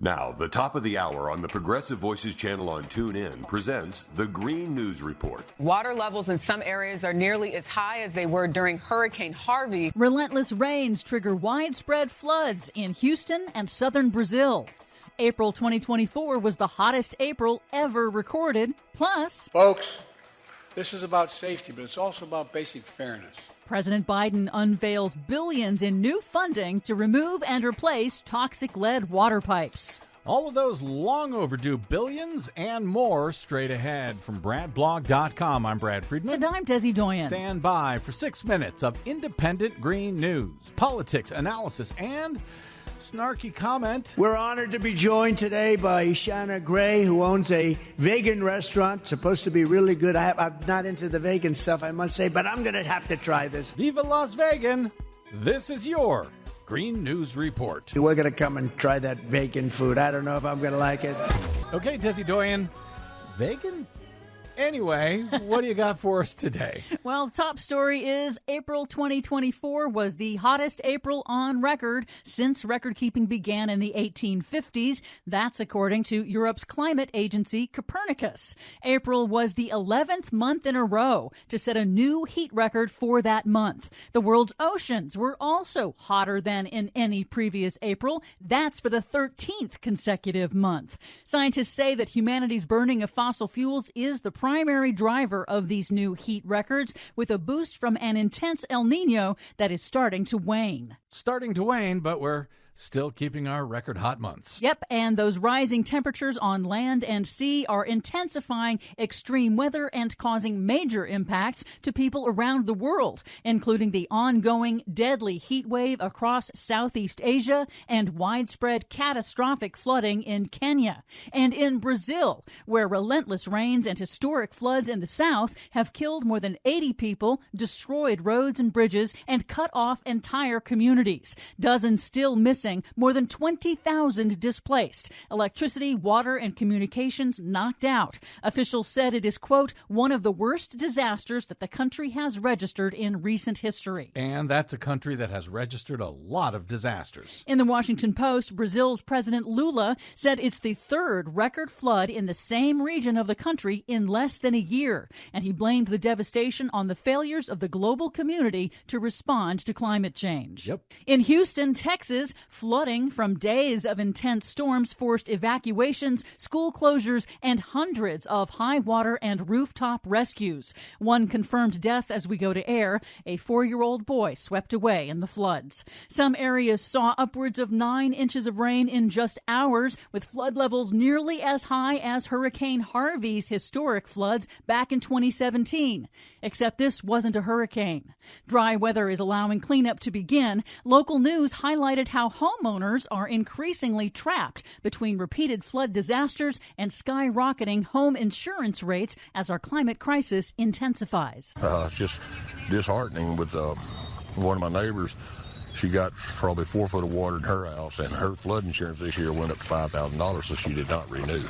Now, the top of the hour on the Progressive Voices channel on TuneIn presents the Green News Report. Water levels in some areas are nearly as high as they were during Hurricane Harvey. Relentless rains trigger widespread floods in Houston and southern Brazil. April 2024 was the hottest April ever recorded. Plus, folks, this is about safety, but it's also about basic fairness. President Biden unveils billions in new funding to remove and replace toxic lead water pipes. All of those long overdue billions and more straight ahead. From BradBlog.com, I'm Brad Friedman. And I'm Desi Doyen. Stand by for 6 minutes of independent green news, politics, analysis, and snarky comment. We're honored to be joined today by Ishana Gray, who owns a vegan restaurant. Supposed to be really good. I'm not into the vegan stuff, I must say, but I'm going to have to try this. Viva Las Vegas! This is your Green News Report. We're going to come and try that vegan food. I don't know if I'm going to like it. Okay, Desi Doyen, vegan? Anyway, what do you got for us today? Well, the top story is April 2024 was the hottest April on record since record-keeping began in the 1850s. That's according to Europe's climate agency, Copernicus. April was the 11th month in a row to set a new heat record for that month. The world's oceans were also hotter than in any previous April. That's for the 13th consecutive month. Scientists say that humanity's burning of fossil fuels is the primary driver of these new heat records, with a boost from an intense El Nino that is starting to wane. Starting to wane, but we're still keeping our record hot months. Yep, and those rising temperatures on land and sea are intensifying extreme weather and causing major impacts to people around the world, including the ongoing deadly heat wave across Southeast Asia and widespread catastrophic flooding in Kenya. And in Brazil, where relentless rains and historic floods in the south have killed more than 80 people, destroyed roads and bridges, and cut off entire communities. Dozens still missing, more than 20,000 displaced, electricity, water, and communications knocked out. Officials said it is, quote, one of the worst disasters that the country has registered in recent history. And that's a country that has registered a lot of disasters. In the Washington Post, Brazil's President Lula said it's the third record flood in the same region of the country in less than a year, and he blamed the devastation on the failures of the global community to respond to climate change. Yep. In Houston, Texas, flooding from days of intense storms forced evacuations, school closures, and hundreds of high water and rooftop rescues. One confirmed death as we go to air. A 4-year-old boy swept away in the floods. Some areas saw upwards of 9 inches of rain in just hours, with flood levels nearly as high as Hurricane Harvey's historic floods back in 2017. Except this wasn't a hurricane. Dry weather is allowing cleanup to begin. Local news highlighted how homeowners are increasingly trapped between repeated flood disasters and skyrocketing home insurance rates as our climate crisis intensifies. It's just disheartening with one of my neighbors. She got probably 4 foot of water in her house, and her flood insurance this year went up to $5,000, so she did not renew.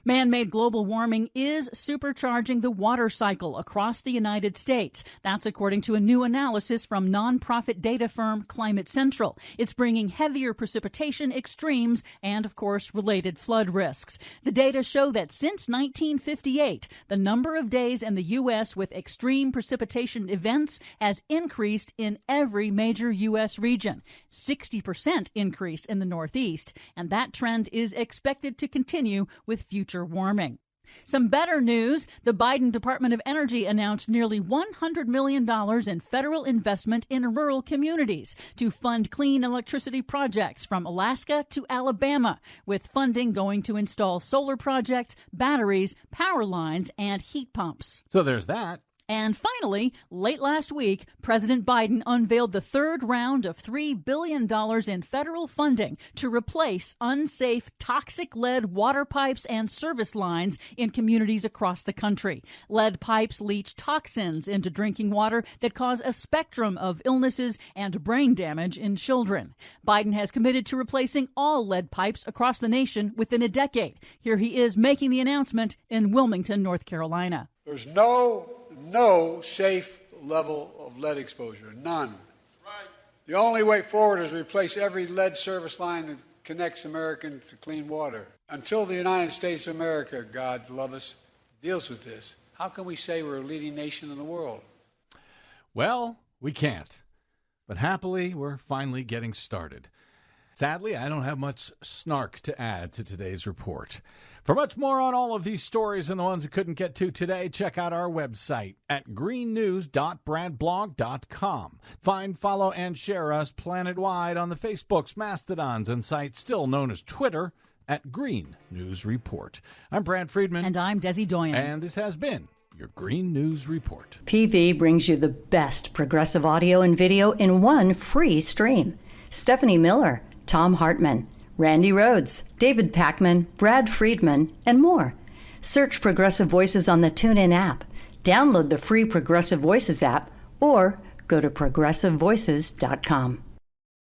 Man-made global warming is supercharging the water cycle across the United States. That's according to a new analysis from nonprofit data firm Climate Central. It's bringing heavier precipitation extremes and, of course, related flood risks. The data show that since 1958, the number of days in the U.S. with extreme precipitation events has increased in every major U.S. region. 60% increase in the Northeast, and that trend is expected to continue with future warming. Some better news. The Biden Department of Energy announced nearly $100 million in federal investment in rural communities to fund clean electricity projects from Alaska to Alabama, with funding going to install solar projects, batteries, power lines, and heat pumps. So there's that. And finally, late last week, President Biden unveiled the third round of $3 billion in federal funding to replace unsafe, toxic lead water pipes and service lines in communities across the country. Lead pipes leach toxins into drinking water that cause a spectrum of illnesses and brain damage in children. Biden has committed to replacing all lead pipes across the nation within a decade. Here he is making the announcement in Wilmington, North Carolina. There's no safe level of lead exposure, none. Right. The only way forward is to replace every lead service line that connects Americans to clean water. Until the United States of America, God love us, deals with this, how can we say we're a leading nation in the world? Well, we can't. But happily, we're finally getting started. Sadly, I don't have much snark to add to today's report. For much more on all of these stories and the ones we couldn't get to today, check out our website at greennews.bradblog.com. Find, follow, and share us planet-wide on the Facebooks, Mastodons, and sites still known as Twitter at Green News Report. I'm Brad Friedman. And I'm Desi Doyen. And this has been your Green News Report. PV brings you the best progressive audio and video in one free stream. Stephanie Miller, Tom Hartman, Randy Rhodes, David Packman, Brad Friedman, and more. Search Progressive Voices on the TuneIn app. Download the free Progressive Voices app or go to progressivevoices.com.